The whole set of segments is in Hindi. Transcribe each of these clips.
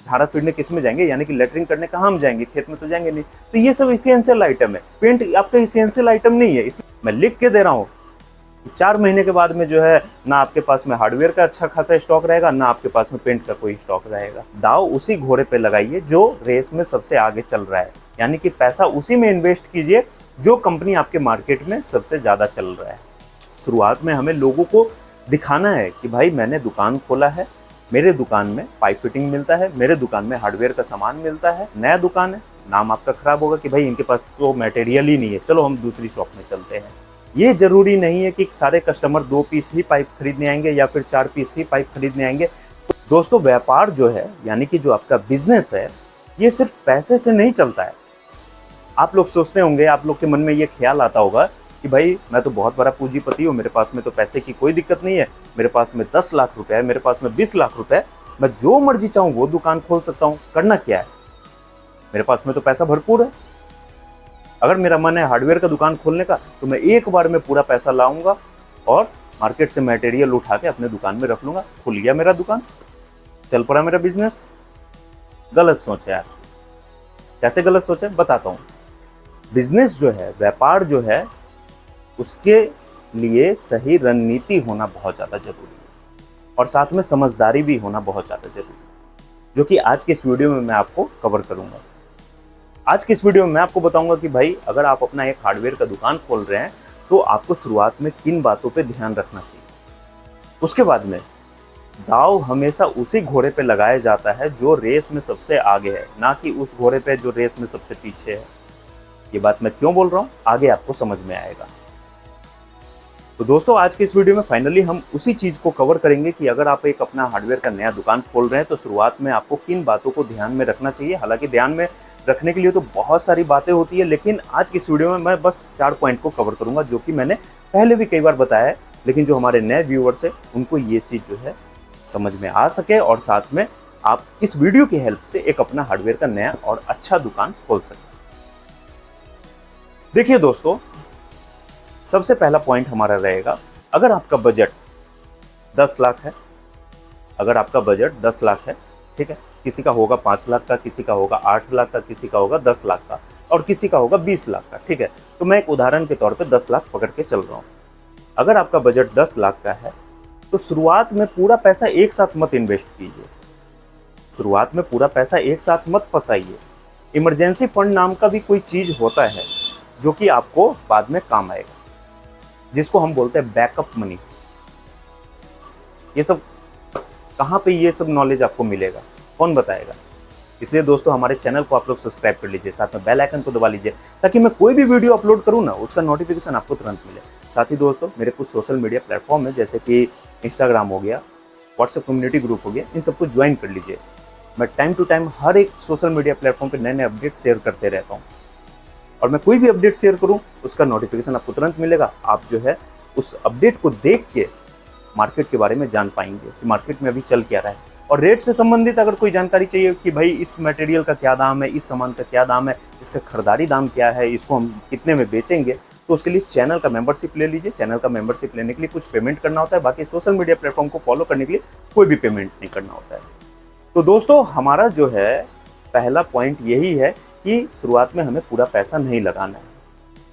झाड़ा फिरने किस में जाएंगे, यानी कि लेटरिंग करने कहाँ हम जाएंगे, खेत में तो जाएंगे नहीं। तो ये सब इसेंशियल आइटम है, पेंट आपका इसेंशियल आइटम नहीं है, इसलिए मैं लिख के दे रहा हूँ। 4 महीने के बाद में जो है ना आपके पास में हार्डवेयर का अच्छा खासा स्टॉक रहेगा, ना आपके पास में पेंट का कोई स्टॉक रहेगा। दाव उसी घोड़े पे लगाइए जो रेस में सबसे आगे चल रहा है, यानी कि पैसा उसी में इन्वेस्ट कीजिए जो कंपनी आपके मार्केट में सबसे ज्यादा चल रहा है। शुरुआत में हमें लोगों को दिखाना है कि भाई मैंने दुकान खोला है, मेरे दुकान में पाइप फिटिंग मिलता है, मेरे दुकान में हार्डवेयर का सामान मिलता है। नया दुकान है, नाम आपका खराब होगा कि भाई इनके पास तो मटेरियल ही नहीं है, चलो हम दूसरी शॉप में चलते हैं। ये जरूरी नहीं है कि सारे कस्टमर 2 पीस ही पाइप खरीदने आएंगे या फिर 4 पीस ही पाइप खरीदने आएंगे। तो दोस्तों, व्यापार जो है यानी कि जो आपका बिजनेस है, ये सिर्फ पैसे से नहीं चलता है। आप लोग सोचते होंगे, आप लोग के मन में ये ख्याल आता होगा कि भाई मैं तो बहुत बड़ा पूंजीपति हूँ, मेरे पास में तो पैसे की कोई दिक्कत नहीं है, मेरे पास में 10 लाख रुपए है, मेरे पास में 20 लाख रुपए है, मैं जो मर्जी चाहूँ वो दुकान खोल सकता हूँ, करना क्या है, मेरे पास में तो पैसा भरपूर है। अगर मेरा मन है हार्डवेयर का दुकान खोलने का, तो मैं एक बार में पूरा पैसा लाऊंगा और मार्केट से मटेरियल उठा के अपने दुकान में रख लूंगा, खुल गया मेरा दुकान, चल पड़ा मेरा बिजनेस। गलत सोच है यार। कैसे गलत सोच है बताता हूँ। बिजनेस जो है, व्यापार जो है, उसके लिए सही रणनीति होना बहुत ज़्यादा जरूरी है और साथ में समझदारी भी होना बहुत ज़्यादा जरूरी है, जो कि आज के इस वीडियो में मैं आपको कवर करूंगा। आज के इस वीडियो में मैं आपको बताऊंगा कि भाई अगर आप अपना एक हार्डवेयर का दुकान खोल रहे हैं तो आपको शुरुआत में किन बातों पे ध्यान रखना चाहिए। उसके बाद में दाव हमेशा उसी घोड़े पे लगाया जाता है जो रेस में सबसे आगे है, ना कि उस घोड़े पे जो रेस में सबसे पीछे है। ये बात मैं क्यों बोल रहा हूँ आगे आपको समझ में आएगा। तो दोस्तों, आज के इस वीडियो में फाइनली हम उसी चीज को कवर करेंगे कि अगर आप एक अपना हार्डवेयर का नया दुकान खोल रहे हैं तो शुरुआत में आपको किन बातों को ध्यान में रखना चाहिए। हालांकि ध्यान में रखने के लिए तो बहुत सारी बातें होती है, लेकिन आज की इस वीडियो में मैं बस 4 पॉइंट को कवर करूंगा, जो कि मैंने पहले भी कई बार बताया है, लेकिन जो हमारे नए व्यूअर्स है उनको ये चीज जो है समझ में आ सके और साथ में आप इस वीडियो की हेल्प से एक अपना हार्डवेयर का नया और अच्छा दुकान खोल सके। देखिए दोस्तों, सबसे पहला पॉइंट हमारा रहेगा, अगर आपका बजट 10 लाख है, अगर आपका बजट 10 लाख है, ठीक है, किसी का होगा 5 लाख का, किसी का होगा 8 लाख का, किसी का होगा 10 लाख का और किसी का होगा 20 लाख का, ठीक है। तो मैं एक उदाहरण के तौर पे 10 लाख पकड़ के चल रहा हूँ। अगर आपका बजट 10 लाख का है तो शुरुआत में पूरा पैसा एक साथ मत इन्वेस्ट कीजिए, शुरुआत में पूरा पैसा एक साथ मत फंसाइए। इमरजेंसी फंड नाम का भी कोई चीज होता है जो कि आपको बाद में काम आएगा, जिसको हम बोलते हैं बैकअप मनी। ये सब कहाँ पे ये सब नॉलेज आपको मिलेगा, कौन बताएगा। इसलिए दोस्तों, हमारे चैनल को आप लोग सब्सक्राइब कर लीजिए, साथ में बेल आइकन को दबा लीजिए, ताकि मैं कोई भी वीडियो अपलोड करूँ ना उसका नोटिफिकेशन आपको तुरंत मिले। साथ ही दोस्तों, मेरे कुछ सोशल मीडिया प्लेटफॉर्म है, जैसे कि इंस्टाग्राम हो गया, व्हाट्सएप कम्युनिटी ग्रुप हो गया, इन सबको ज्वाइन कर लीजिए। मैं टाइम टू टाइम हर एक सोशल मीडिया प्लेटफॉर्म पे नए नए अपडेट शेयर करते रहता हूँ और मैं कोई भी अपडेट शेयर करूँ उसका नोटिफिकेशन आपको तुरंत मिलेगा। आप जो है उस अपडेट को देख के मार्केट के बारे में जान पाएंगे कि मार्केट में अभी चल क्या रहा है। और रेट से संबंधित अगर कोई जानकारी चाहिए कि भाई इस मटेरियल का क्या दाम है, इस सामान का क्या दाम है, इसका खरीदारी दाम क्या है, इसको हम कितने में बेचेंगे, तो उसके लिए चैनल का मेंबरशिप ले लीजिए। चैनल का मेंबरशिप लेने के लिए कुछ पेमेंट करना होता है, बाकी सोशल मीडिया प्लेटफॉर्म को फॉलो करने के लिए कोई भी पेमेंट नहीं करना होता है। तो दोस्तों, हमारा जो है पहला पॉइंट यही है कि शुरुआत में हमें पूरा पैसा नहीं लगाना है।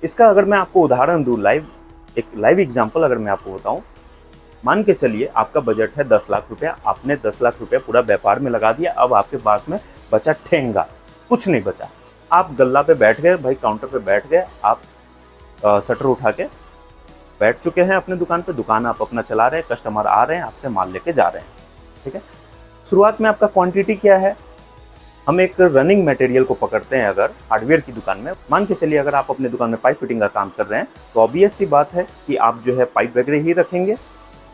इसका अगर मैं आपको उदाहरण दूं, एक लाइव एग्जांपल अगर मैं आपको बताऊं, मान के चलिए आपका बजट है 10 लाख रुपया, आपने 10 लाख रुपया पूरा व्यापार में लगा दिया, अब आपके पास में बचा ठेंगा, कुछ नहीं बचा। आप गल्ला पे बैठ गए, भाई काउंटर पे बैठ गए, आप शटर उठा के बैठ चुके हैं अपने दुकान पे, दुकान आप अपना चला रहे हैं, कस्टमर आ रहे हैं, आपसे माल लेके जा रहे हैं, ठीक है। शुरुआत में आपका क्वांटिटी क्या है, हम एक रनिंग मटेरियल को पकड़ते हैं। अगर हार्डवेयर की दुकान में मान के चलिए अगर आप अपने दुकान में पाइप फिटिंग का काम कर रहे हैं, तो ऑब्वियस सी बात है कि आप जो है पाइप वगैरह ही रखेंगे।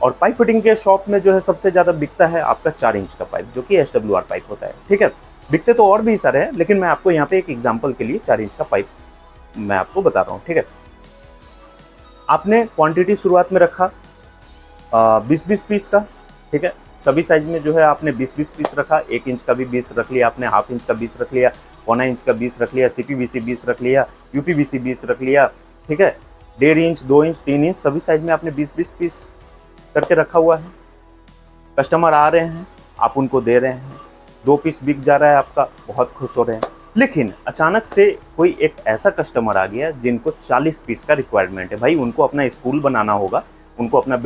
और पाइप फिटिंग के शॉप में जो है सबसे ज़्यादा बिकता है आपका 4 इंच का पाइप, जो कि SWR पाइप होता है, ठीक है। बिकते तो और भी सारे हैं, लेकिन मैं आपको यहाँ पे एक एग्जाम्पल के लिए 4 इंच का पाइप मैं आपको बता रहा हूँ, ठीक है। आपने क्वांटिटी शुरुआत में रखा 20-20 पीस का, ठीक है। सभी साइज में जो है आपने 20-20 पीस रखा, 1 इंच का भी 20 रख लिया आपने, हाफ इंच का 20 रख लिया, पौना इंच का 20 रख लिया, CPVC 20 रख लिया, UPVC 20 रख लिया, ठीक है। 1.5 इंच, 2 इंच, 3 इंच, सभी साइज में आपने 20-20 पीस करके रखा हुआ है। कस्टमर आ रहे हैं, आप उनको दे रहे हैं, 2 पीस बिक जा रहा है आपका, बहुत खुश हो रहे हैं। लेकिन अचानक से कोई एक ऐसा कस्टमर आ गया जिनको 40 पीस का रिक्वायरमेंट है। भाई उनको अपना स्कूल बनाना होगा, उनको अपना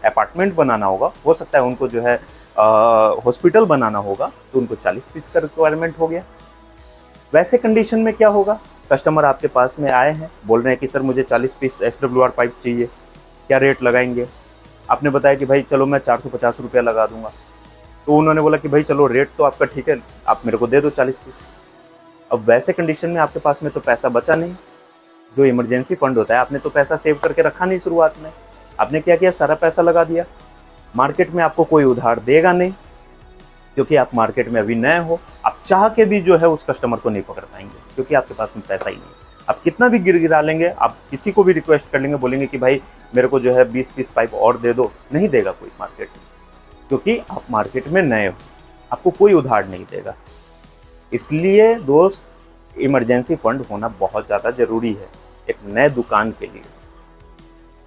अपार्टमेंट बनाना होगा, हो सकता है उनको जो है हॉस्पिटल बनाना होगा, तो उनको 40 पीस का रिक्वायरमेंट हो गया। वैसे कंडीशन में क्या होगा, कस्टमर आपके पास में आए हैं, बोल रहे हैं कि सर मुझे 40 पीस SWR पाइप चाहिए, क्या रेट लगाएंगे। आपने बताया कि भाई चलो मैं 450 रुपया लगा दूंगा। तो उन्होंने बोला कि भाई चलो रेट तो आपका ठीक है, आप मेरे को दे दो 40 पीस। अब वैसे कंडीशन में आपके पास में तो पैसा बचा नहीं, जो इमरजेंसी फंड होता है आपने तो पैसा सेव करके रखा नहीं शुरुआत में, आपने क्या किया, सारा पैसा लगा दिया। मार्केट में आपको कोई उधार देगा नहीं, क्योंकि आप मार्केट में अभी नए हो, आप चाह के भी जो है उस कस्टमर को नहीं पकड़ पाएंगे, क्योंकि आपके पास में पैसा ही नहीं। आप कितना भी गिरा लेंगे, आप किसी को भी रिक्वेस्ट कर लेंगे, बोलेंगे कि भाई मेरे को जो है 20 पीस पाइप और दे दो, नहीं देगा कोई मार्केट में, क्योंकि आप मार्केट में नए हो, आपको कोई उधार नहीं देगा। इसलिए दोस्त, इमरजेंसी फंड होना बहुत ज़्यादा ज़रूरी है एक नए दुकान के लिए।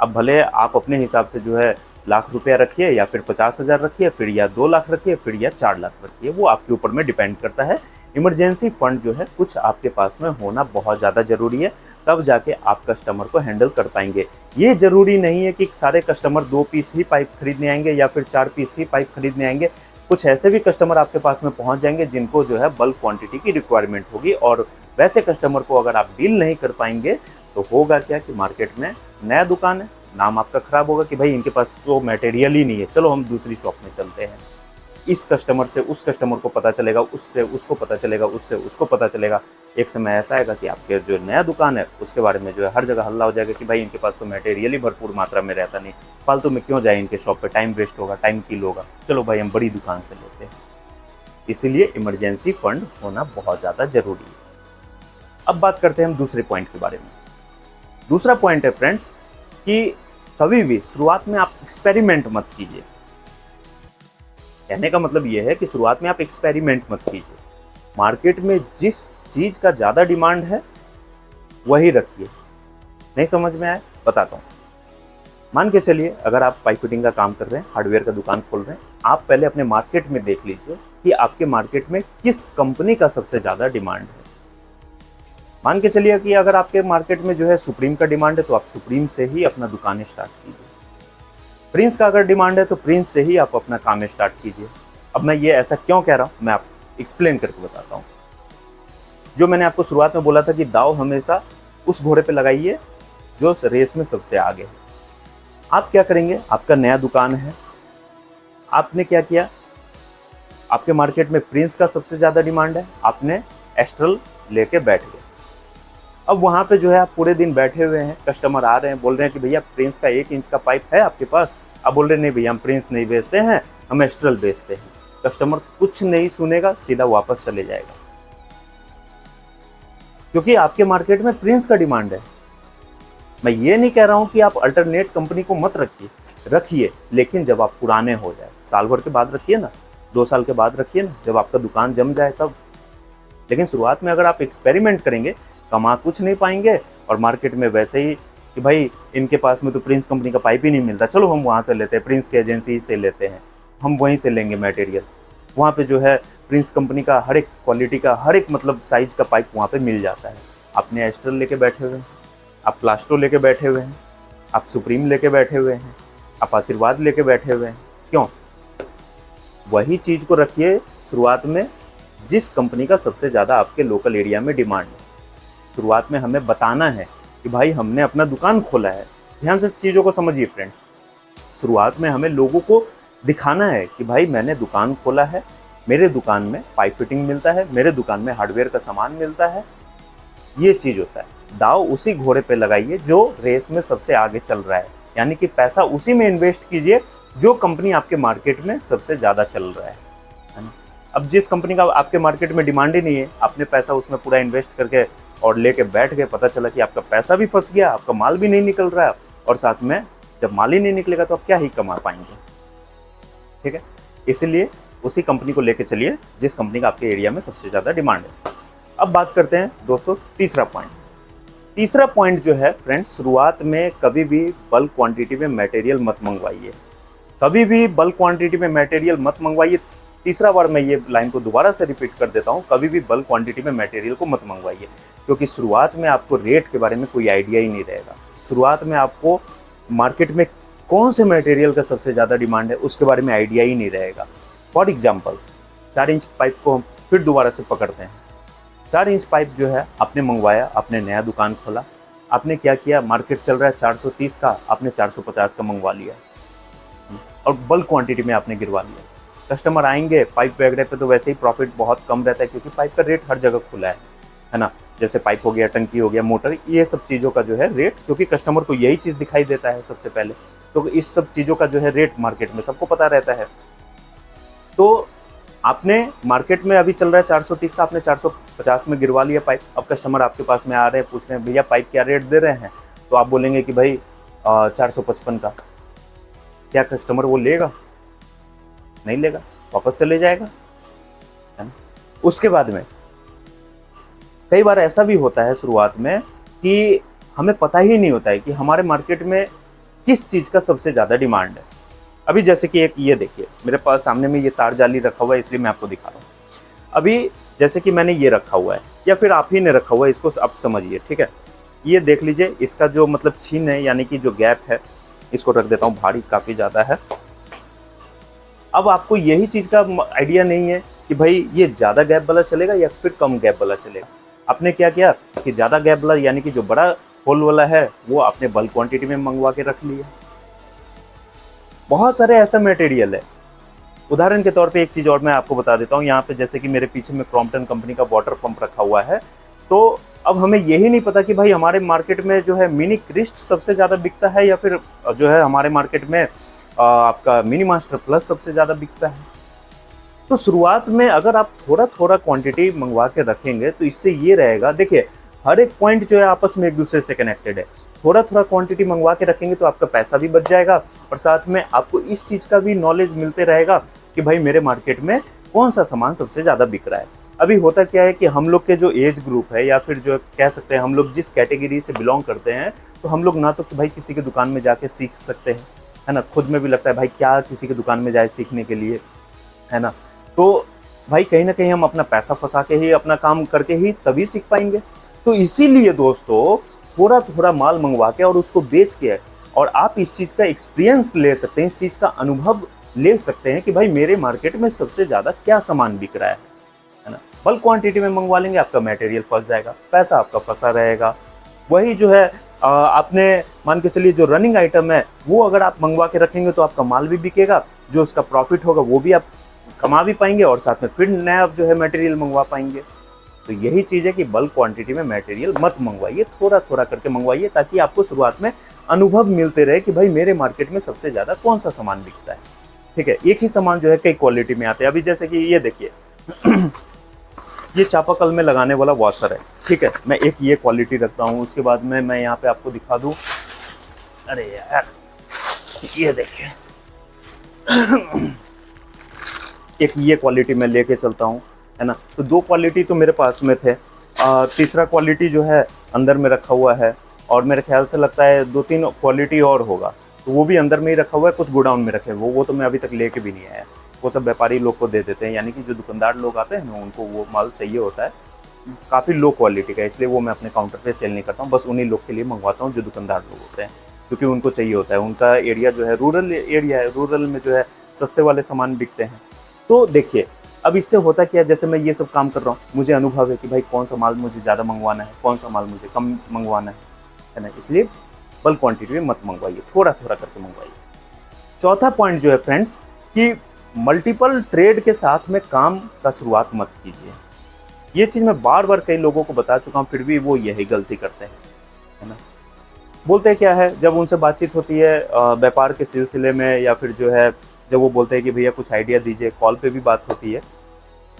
अब भले आप अपने हिसाब से जो है लाख रुपया रखिए, या फिर 50,000 रखिए, फिर या 2 लाख रखिए, फिर या 4 लाख रखिए, वो आपके ऊपर में डिपेंड करता है। इमरजेंसी फंड जो है कुछ आपके पास में होना बहुत ज़्यादा ज़रूरी है, तब जाके आप कस्टमर को हैंडल कर पाएंगे। ये ज़रूरी नहीं है कि सारे कस्टमर 2 पीस ही पाइप खरीदने आएंगे या फिर 4 पीस ही पाइप खरीदने आएंगे। कुछ ऐसे भी कस्टमर आपके पास में पहुंच जाएंगे जिनको जो है बल्क क्वांटिटी की रिक्वायरमेंट होगी, और वैसे कस्टमर को अगर आप डील नहीं कर पाएंगे तो होगा क्या कि मार्केट में नया दुकान है, नाम आपका खराब होगा कि भाई इनके पास तो मटेरियल ही नहीं है, चलो हम दूसरी शॉप में चलते हैं। इस कस्टमर से उस कस्टमर को पता चलेगा, उससे उसको पता चलेगा, उससे उसको पता चलेगा। एक समय ऐसा आएगा कि आपके जो नया दुकान है उसके बारे में जो है हर जगह हल्ला हो जाएगा कि भाई इनके पास तो मटेरियल ही भरपूर मात्रा में रहता नहीं, फालतू में क्यों जाए इनके शॉप पे, टाइम वेस्ट होगा, टाइम किल होगा, चलो भाई हम बड़ी दुकान से लेते हैं। इसीलिए इमरजेंसी फंड होना बहुत ज़्यादा जरूरी है। अब बात करते हैं हम दूसरे पॉइंट के बारे में। दूसरा पॉइंट है फ्रेंड्स कि कभी भी शुरुआत में आप एक्सपेरिमेंट मत कीजिए। कहने का मतलब ये है कि शुरुआत में आप एक्सपेरिमेंट मत कीजिए। मार्केट में जिस चीज़ का ज़्यादा डिमांड है वही रखिए। नहीं समझ में आए, बताता हूँ। मान के चलिए अगर आप पाइप फिटिंग का काम कर रहे हैं, हार्डवेयर का दुकान खोल रहे हैं, आप पहले अपने मार्केट में देख लीजिए कि आपके मार्केट में किस कंपनी का सबसे ज़्यादा डिमांड है। मान के चलिए कि अगर आपके मार्केट में जो है सुप्रीम का डिमांड है, तो आप सुप्रीम से ही अपना दुकान स्टार्ट कीजिए। प्रिंस का अगर डिमांड है तो प्रिंस से ही आप अपना काम स्टार्ट कीजिए। अब मैं ये ऐसा क्यों कह रहा हूँ, मैं आपको एक्सप्लेन करके बताता हूँ। जो मैंने आपको शुरुआत में बोला था कि दाव हमेशा उस घोड़े पे लगाइए जो रेस में सबसे आगे है। आप क्या करेंगे, आपका नया दुकान है, आपने क्या किया, आपके मार्केट में प्रिंस का सबसे ज़्यादा डिमांड है, आपने एस्ट्रल लेके बैठ गए। अब वहाँ पे जो है आप पूरे दिन बैठे हुए हैं, कस्टमर आ रहे हैं, बोल रहे हैं कि भैया प्रिंस का 1 इंच का पाइप है आपके पास। आप बोल रहे हैं नहीं भैया हम प्रिंस नहीं बेचते हैं, हम एस्ट्रल बेचते हैं। कस्टमर कुछ नहीं सुनेगा, सीधा वापस चले जाएगा, क्योंकि आपके मार्केट में प्रिंस का डिमांड है। मैं ये नहीं कह रहा हूँ कि आप अल्टरनेट कंपनी को मत रखिए, लेकिन जब आप पुराने हो जाए, साल भर के बाद रखिए ना, 2 साल के बाद रखिए ना, जब आपका दुकान जम जाए तब। लेकिन शुरुआत में अगर आप एक्सपेरिमेंट करेंगे, कमा कुछ नहीं पाएंगे, और मार्केट में वैसे ही कि भाई इनके पास में तो प्रिंस कंपनी का पाइप ही नहीं मिलता, चलो हम वहाँ से लेते हैं, प्रिंस की एजेंसी से लेते हैं, हम वहीं से लेंगे मटेरियल। वहाँ पे जो है प्रिंस कंपनी का हर एक क्वालिटी का, हर एक मतलब साइज का पाइप वहाँ पे मिल जाता है। आपने एस्ट्रल लेके बैठे हुए हैं, आप प्लास्टो लेके बैठे हुए हैं, आप सुप्रीम लेके बैठे हुए हैं, आप आशीर्वाद लेके बैठे हुए हैं, क्यों? वही चीज़ को रखिए शुरुआत में जिस कंपनी का सबसे ज़्यादा आपके लोकल एरिया में डिमांड है। शुरुआत में हमें बताना है कि भाई हमने अपना दुकान खोला है। ध्यान से चीज़ों को समझिए फ्रेंड्स। शुरुआत में हमें लोगों को दिखाना है कि भाई मैंने दुकान खोला है, मेरे दुकान में पाइप फिटिंग मिलता है, मेरे दुकान में हार्डवेयर का सामान मिलता है। ये चीज़ होता है। दाव उसी घोड़े पे लगाइए जो रेस में सबसे आगे चल रहा है, यानी कि पैसा उसी में इन्वेस्ट कीजिए जो कंपनी आपके मार्केट में सबसे ज़्यादा चल रहा है ना। अब जिस कंपनी का आपके मार्केट में डिमांड ही नहीं है, आपने पैसा उसमें पूरा इन्वेस्ट करके और लेके बैठ गए, पता चला कि आपका पैसा भी फंस गया, आपका माल भी नहीं निकल रहा है, और साथ में जब माल ही नहीं निकलेगा तो आप क्या ही कमा पाएंगे। ठीक है, इसलिए उसी कंपनी को लेके चलिए जिस कंपनी का आपके एरिया में सबसे ज़्यादा डिमांड है। अब बात करते हैं दोस्तों तीसरा पॉइंट। तीसरा पॉइंट जो है फ्रेंड्स, शुरुआत में कभी भी बल्क क्वांटिटी में मटेरियल मत मंगवाइए। कभी भी बल्क क्वांटिटी में मटेरियल मत मंगवाइए। तीसरा बार मैं ये लाइन को दोबारा से रिपीट कर देता हूँ, कभी भी बल्क क्वांटिटी में मटेरियल को मत मंगवाइए, क्योंकि शुरुआत में आपको रेट के बारे में कोई आइडिया ही नहीं रहेगा। शुरुआत में आपको मार्केट में कौन से मटेरियल का सबसे ज़्यादा डिमांड है उसके बारे में आइडिया ही नहीं रहेगा। फॉर एग्जाम्पल 4 इंच पाइप को हम फिर दोबारा से पकड़ते हैं। 4 इंच पाइप जो है आपने मंगवाया, आपने नया दुकान खोला, आपने क्या किया, मार्केट चल रहा है 430 का, आपने 450 का मंगवा लिया और बल्क क्वांटिटी में आपने गिरवा लिया। कस्टमर आएंगे पाइप वगैरह पे तो वैसे ही प्रॉफिट बहुत कम रहता है, क्योंकि पाइप का रेट हर जगह खुला है ना। जैसे पाइप हो गया, टंकी हो गया, मोटर, ये सब चीज़ों का जो है रेट, क्योंकि कस्टमर को यही चीज़ दिखाई देता है सबसे पहले, तो इस सब चीज़ों का जो है रेट मार्केट में सबको पता रहता है। तो आपने मार्केट में अभी चल रहा है 430 का, आपने 450 में गिरवा लिया पाइप। अब कस्टमर आपके पास में आ रहे हैं, पूछ रहे हैं भैया पाइप क्या रेट दे रहे हैं, तो आप बोलेंगे कि भाई 455 का। क्या कस्टमर वो लेगा? नहीं लेगा, वापस चले जाएगा, है ना। उसके बाद में कई बार ऐसा भी होता है शुरुआत में कि हमें पता ही नहीं होता है कि हमारे मार्केट में किस चीज़ का सबसे ज़्यादा डिमांड है। अभी जैसे कि एक ये देखिए, मेरे पास सामने में ये तार जाली रखा हुआ है, इसलिए मैं आपको दिखा रहा हूँ। अभी जैसे कि मैंने ये रखा हुआ है, या फिर आप ही ने रखा हुआ है, इसको आप समझिए, ठीक है। ये देख लीजिए, इसका जो मतलब छीन है, यानी कि जो गैप है, इसको रख देता हूँ, भारी काफ़ी ज़्यादा है। अब आपको यही चीज़ का आइडिया नहीं है कि भाई ये ज़्यादा गैप वाला चलेगा या फिर कम गैप वाला चलेगा। आपने क्या किया कि ज़्यादा गैप वाला, यानी कि जो बड़ा होल वाला है, वो आपने बल्क क्वांटिटी में मंगवा के रख लिया। बहुत सारे ऐसा मटेरियल है। उदाहरण के तौर पे एक चीज़ और मैं आपको बता देता हूँ, यहाँ पे जैसे कि मेरे पीछे में क्रॉम्पटन कंपनी का वाटर पंप रखा हुआ है, तो अब हमें यही नहीं पता कि भाई हमारे मार्केट में जो है मिनी क्रिस्ट सबसे ज़्यादा बिकता है, या फिर जो है हमारे मार्केट में आपका मिनी मास्टर प्लस सबसे ज़्यादा बिकता है। तो शुरुआत में अगर आप थोड़ा थोड़ा क्वांटिटी मंगवा के रखेंगे तो इससे ये रहेगा, देखिए हर एक पॉइंट जो है आपस में एक दूसरे से कनेक्टेड है। थोड़ा थोड़ा क्वांटिटी मंगवा के रखेंगे तो आपका पैसा भी बच जाएगा, और साथ में आपको इस चीज़ का भी नॉलेज मिलते रहेगा कि भाई मेरे मार्केट में कौन सा सामान सबसे ज़्यादा बिक रहा है। अभी होता क्या है कि हम लोग के जो एज ग्रुप है, या फिर जो कह सकते हैं हम लोग जिस कैटेगरी से बिलोंग करते हैं, तो हम लोग ना तो कि भाई किसी की दुकान में जाके सीख सकते हैं, है ना। खुद में भी लगता है भाई क्या किसी की दुकान में जाए सीखने के लिए, है ना। तो भाई कहीं ना कहीं हम अपना पैसा फंसा के ही, अपना काम करके ही तभी सीख पाएंगे। तो इसीलिए दोस्तों थोड़ा थोड़ा माल मंगवा के और उसको बेच के, और आप इस चीज़ का एक्सपीरियंस ले सकते हैं, इस चीज़ का अनुभव ले सकते हैं कि भाई मेरे मार्केट में सबसे ज़्यादा क्या सामान बिक रहा है ना। बल्क क्वांटिटी में मंगवा लेंगे, आपका मटेरियल फंस जाएगा, पैसा आपका फंसा रहेगा। वही जो है आपने मान के चलिए जो रनिंग आइटम है वो अगर आप मंगवा के रखेंगे तो आपका माल भी बिकेगा, जो उसका प्रॉफिट होगा वो भी आप कमा भी पाएंगे, और साथ में फिर नया जो है मटेरियल मंगवा पाएंगे। तो यही चीज़ है कि बल्क क्वांटिटी में मटेरियल मत मंगवाइए, थोड़ा थोड़ा करके मंगवाइए, ताकि आपको शुरुआत में अनुभव मिलते रहे कि भाई मेरे मार्केट में सबसे ज़्यादा कौन सा सामान बिकता है। ठीक है, एक ही सामान जो है कई क्वालिटी में आते हैं। अभी जैसे कि ये देखिए ये चापाकल में लगाने वाला वॉशर है, ठीक है, मैं एक ये क्वालिटी रखता हूँ। उसके बाद में मैं यहाँ पे आपको दिखा दूँ, अरे यार ये देखिए एक ये क्वालिटी मैं लेके चलता हूँ, है ना। तो 2 क्वालिटी तो मेरे पास में थे, तीसरा क्वालिटी जो है अंदर में रखा हुआ है, और मेरे ख्याल से लगता है 2-3 क्वालिटी और होगा, तो वो भी अंदर में ही रखा हुआ है, कुछ गोडाउन में रखे हुए, वो तो मैं अभी तक लेके भी नहीं आया। वो सब व्यापारी लोग को दे देते हैं, यानी कि जो दुकानदार लोग आते हैं ना उनको वो माल चाहिए होता है, काफ़ी लो क्वालिटी का, इसलिए वो मैं अपने काउंटर पे सेल नहीं करता हूँ, बस उन्हीं लोग के लिए मंगवाता हूँ जो दुकानदार लोग होते हैं, क्योंकि उनको चाहिए होता है। उनका एरिया जो है रूरल एरिया है, रूरल में जो है सस्ते वाले सामान बिकते हैं। तो देखिए अब इससे होता क्या है, जैसे मैं ये सब काम कर रहा हूँ, मुझे अनुभव है कि भाई कौन सा माल मुझे ज़्यादा मंगवाना है, कौन सा माल मुझे कम मंगवाना है ना। इसलिए बल्क क्वांटिटी में मत मंगवाइए, थोड़ा थोड़ा करके मंगवाइए। चौथा पॉइंट जो है फ्रेंड्स, कि मल्टीपल ट्रेड के साथ में काम का शुरुआत मत कीजिए। ये चीज़ मैं बार बार कई लोगों को बता चुका हूँ, फिर भी वो यही गलती करते हैं, है ना। बोलते क्या है, जब उनसे बातचीत होती है व्यापार के सिलसिले में, या फिर जो है जब वो बोलते हैं कि भैया कुछ आइडिया दीजिए, कॉल पे भी बात होती है,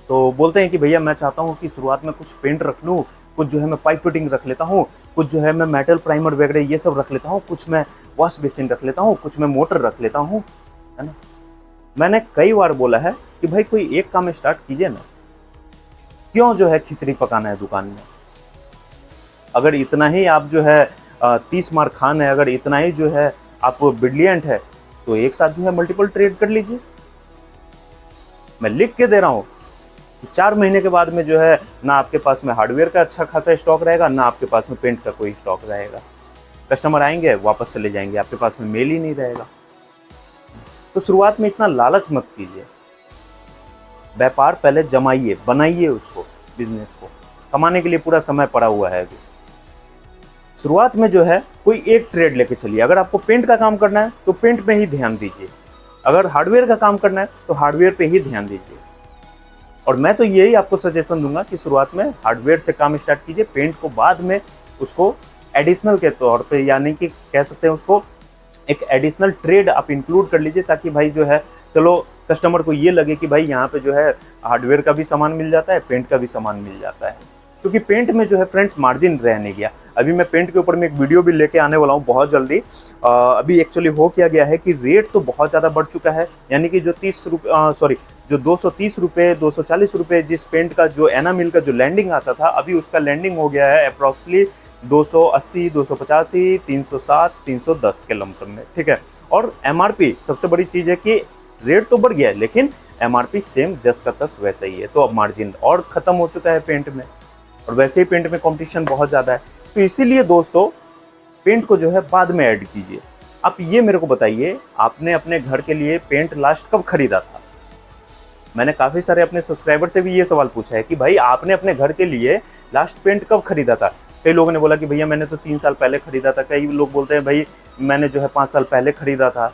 तो बोलते हैं कि भैया मैं चाहता हूँ कि शुरुआत में कुछ पेंट रख लूँ, कुछ जो है मैं पाइप फिटिंग रख लेता हूँ, कुछ जो है मैं मेटल प्राइमर वगैरह ये सब रख लेता हूँ, कुछ मैं वॉश बेसिन रख लेता हूँ, कुछ मैं मोटर रख लेता हूँ, है ना। मैंने कई बार बोला है कि भाई कोई एक काम स्टार्ट कीजिए ना, क्यों जो है खिचड़ी पकाना है दुकान में। अगर इतना ही आप जो है 30 मार खान है, अगर इतना ही जो है आप ब्रिलियंट है, तो एक साथ जो है मल्टीपल ट्रेड कर लीजिए। मैं लिख के दे रहा हूँ कि 4 महीने के बाद में जो है ना आपके पास में हार्डवेयर का अच्छा खासा स्टॉक रहेगा, ना आपके पास में पेंट का कोई स्टॉक रहेगा। कस्टमर आएंगे वापस चले जाएंगे, आपके पास में मेल ही नहीं रहेगा। तो शुरुआत में इतना लालच मत कीजिए। व्यापार पहले जमाइए, बनाइए उसको, बिजनेस को। कमाने के लिए पूरा समय पड़ा हुआ है अभी। शुरुआत में जो है कोई एक ट्रेड लेके चलिए। अगर आपको पेंट का काम करना है तो पेंट में ही ध्यान दीजिए, अगर हार्डवेयर का काम करना है तो हार्डवेयर पे ही ध्यान दीजिए। और मैं तो यही आपको सजेशन दूंगा कि शुरुआत में हार्डवेयर से काम स्टार्ट कीजिए, पेंट को बाद में उसको एडिशनल के तौर पे, यानी कि कह सकते हैं उसको एक एडिशनल ट्रेड आप इंक्लूड कर लीजिए, ताकि भाई जो है चलो कस्टमर को ये लगे कि भाई यहाँ पे जो है हार्डवेयर का भी सामान मिल जाता है, पेंट का भी सामान मिल जाता है। क्योंकि पेंट में जो है फ्रेंड्स मार्जिन रह नहीं गया। अभी मैं पेंट के ऊपर में एक वीडियो भी लेके आने वाला हूँ बहुत जल्दी। अभी एक्चुअली हो क्या गया है कि रेट तो बहुत ज़्यादा बढ़ चुका है, यानी कि जो 230 रुपये 240 रुपये जिस पेंट का जो एनामिल का जो लैंडिंग आता था, अभी उसका लैंडिंग हो गया है अप्रॉक्सली 280, 285, 360, 310 के लमसम में, ठीक है। और एमआरपी सबसे बड़ी चीज़ है कि रेट तो बढ़ गया है लेकिन एमआरपी सेम जस का तस वैसा ही है। तो अब मार्जिन और ख़त्म हो चुका है पेंट में, और वैसे ही पेंट में कंपटीशन बहुत ज़्यादा है। तो इसीलिए दोस्तों पेंट को जो है बाद में ऐड कीजिए। आप ये मेरे को बताइए, आपने अपने घर के लिए पेंट लास्ट कब खरीदा था? मैंने काफ़ी सारे अपने सब्सक्राइबर से भी ये सवाल पूछा है कि भाई आपने अपने घर के लिए लास्ट पेंट कब खरीदा था? कई लोगों ने बोला कि भैया मैंने तो 3 साल पहले खरीदा था। कई लोग बोलते हैं भाई मैंने जो है 5 साल पहले खरीदा था।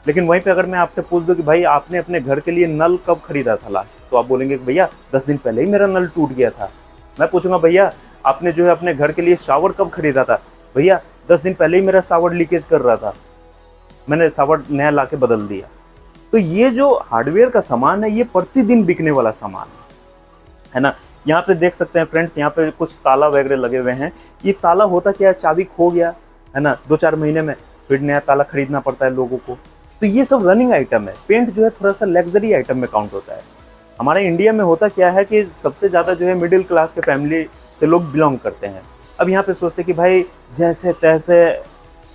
लेकिन वहीं पे अगर मैं आपसे पूछ दूं कि भाई आपने अपने घर के लिए नल कब खरीदा था लास्ट, तो आप बोलेंगे कि भैया 10 दिन पहले ही मेरा नल टूट गया था। मैं पूछूंगा भैया आपने जो है अपने घर के लिए शावर कब खरीदा था? भैया 10 दिन पहले ही मेरा शावर लीकेज कर रहा था, मैंने शावर नया ला के बदल दिया। तो ये जो हार्डवेयर का सामान है ये प्रतिदिन बिकने वाला सामान है ना। यहाँ पे देख सकते हैं फ्रेंड्स, यहाँ पे कुछ ताला वगैरह लगे हुए हैं। ये ताला होता क्या है, चाबी खो गया है ना, 2-4 महीने में फिर नया ताला खरीदना पड़ता है लोगों को। तो ये सब रनिंग आइटम है। पेंट जो है थोड़ा सा लग्जरी आइटम में काउंट होता है। हमारे इंडिया में होता क्या है कि सबसे ज़्यादा जो है मिडिल क्लास के फैमिली से लोग बिलोंग करते हैं। अब यहाँ पे सोचते कि भाई जैसे तैसे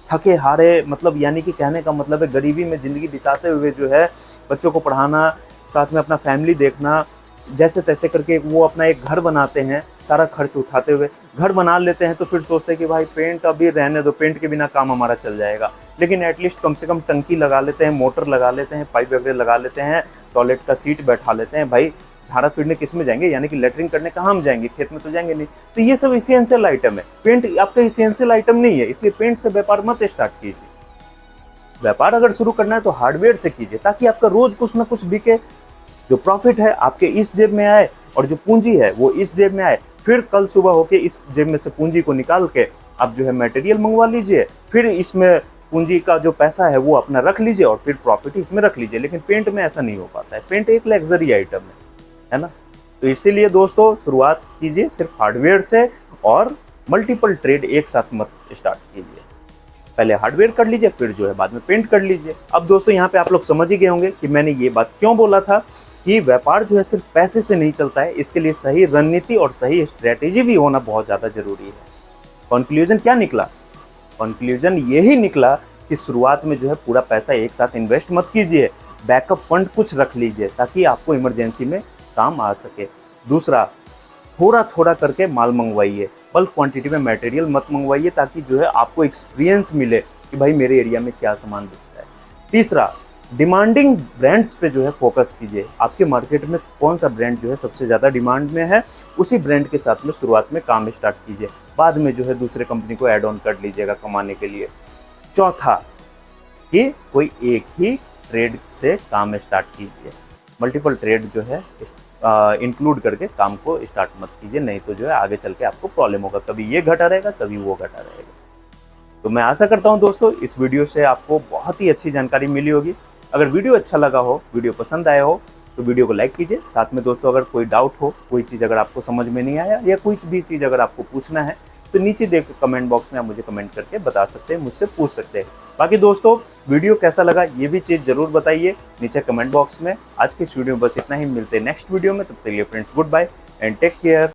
थके हारे, मतलब यानी कि कहने का मतलब है गरीबी में ज़िंदगी बिताते हुए जो है बच्चों को पढ़ाना, साथ में अपना फैमिली देखना, जैसे तैसे करके वो अपना एक घर बनाते हैं, सारा खर्च उठाते हुए घर बना लेते हैं। तो फिर सोचते हैं कि भाई पेंट अभी रहने दो, पेंट के बिना काम हमारा चल जाएगा। लेकिन एटलीस्ट कम से कम टंकी लगा लेते हैं, मोटर लगा लेते हैं, पाइप वगैरह लगा लेते हैं, टॉयलेट का सीट बैठा लेते हैं। भाई झाड़ा फिरने किस में जाएंगे, यानी कि लेटरिंग करने कहाँ हम जाएंगे, खेत में तो जाएंगे नहीं। तो ये सब इसेंशियल आइटम है। पेंट आपका इसेंशियल आइटम नहीं है, इसलिए पेंट से व्यापार मत स्टार्ट कीजिए। व्यापार अगर शुरू करना है तो हार्डवेयर से कीजिए, ताकि आपका रोज कुछ ना कुछ बिके। जो प्रॉफिट है आपके इस जेब में आए और जो पूंजी है वो इस जेब में आए। फिर कल सुबह होके इस जेब में से पूंजी को निकाल के आप जो है मटेरियल मंगवा लीजिए, फिर इसमें पूंजी का जो पैसा है वो अपना रख लीजिए और फिर प्रॉफिट इसमें रख लीजिए। लेकिन पेंट में ऐसा नहीं हो पाता है। पेंट एक लग्जरी आइटम है ना। तो इसीलिए दोस्तों शुरुआत कीजिए सिर्फ हार्डवेयर से, और मल्टीपल ट्रेड एक साथ मत स्टार्ट कीजिए। पहले हार्डवेयर कर लीजिए, फिर जो है बाद में पेंट कर लीजिए। अब दोस्तों यहाँ पे आप लोग समझ ही गए होंगे कि मैंने ये बात क्यों बोला था कि व्यापार जो है सिर्फ पैसे से नहीं चलता है। इसके लिए सही रणनीति और सही स्ट्रेटेजी भी होना बहुत ज़्यादा जरूरी है। कंक्लूजन क्या निकला? कंक्लूजन यही निकला कि शुरुआत में जो है पूरा पैसा एक साथ इन्वेस्ट मत कीजिए, बैकअप फंड कुछ रख लीजिए ताकि आपको इमरजेंसी में काम आ सके। दूसरा, थोड़ा थोड़ा करके माल मंगवाइए, बल्क क्वांटिटी में मटेरियल मत मंगवाइए, ताकि जो है आपको एक्सपीरियंस मिले कि भाई मेरे एरिया में क्या सामान बिकता है। तीसरा, डिमांडिंग ब्रांड्स पे जो है फोकस कीजिए। आपके मार्केट में कौन सा ब्रांड जो है सबसे ज़्यादा डिमांड में है, उसी ब्रांड के साथ में शुरुआत में काम स्टार्ट कीजिए। बाद में जो है दूसरे कंपनी को ऐड ऑन कर लीजिएगा कमाने के लिए। चौथा, कि कोई एक ही ट्रेड से काम स्टार्ट कीजिए। मल्टीपल ट्रेड जो है इंक्लूड करके काम को स्टार्ट मत कीजिए, नहीं तो जो है आगे चल के आपको प्रॉब्लम होगा। कभी ये घटा रहेगा, कभी वो घटा रहेगा। तो मैं आशा करता हूं दोस्तों इस वीडियो से आपको बहुत ही अच्छी जानकारी मिली होगी। अगर वीडियो अच्छा लगा हो, वीडियो पसंद आया हो, तो वीडियो को लाइक कीजिए। साथ में दोस्तों अगर कोई डाउट हो, कोई चीज़ अगर आपको समझ में नहीं आया या कोई भी चीज़ अगर आपको पूछना है, तो नीचे देख कमेंट बॉक्स में आप मुझे कमेंट करके बता सकते हैं, मुझसे पूछ सकते हैं। बाकी दोस्तों वीडियो कैसा लगा ये भी चीज़ जरूर बताइए नीचे कमेंट बॉक्स में। आज की इस वीडियो में बस इतना ही, मिलते हैं नेक्स्ट वीडियो में। तब तक के लिए friends goodbye and take care.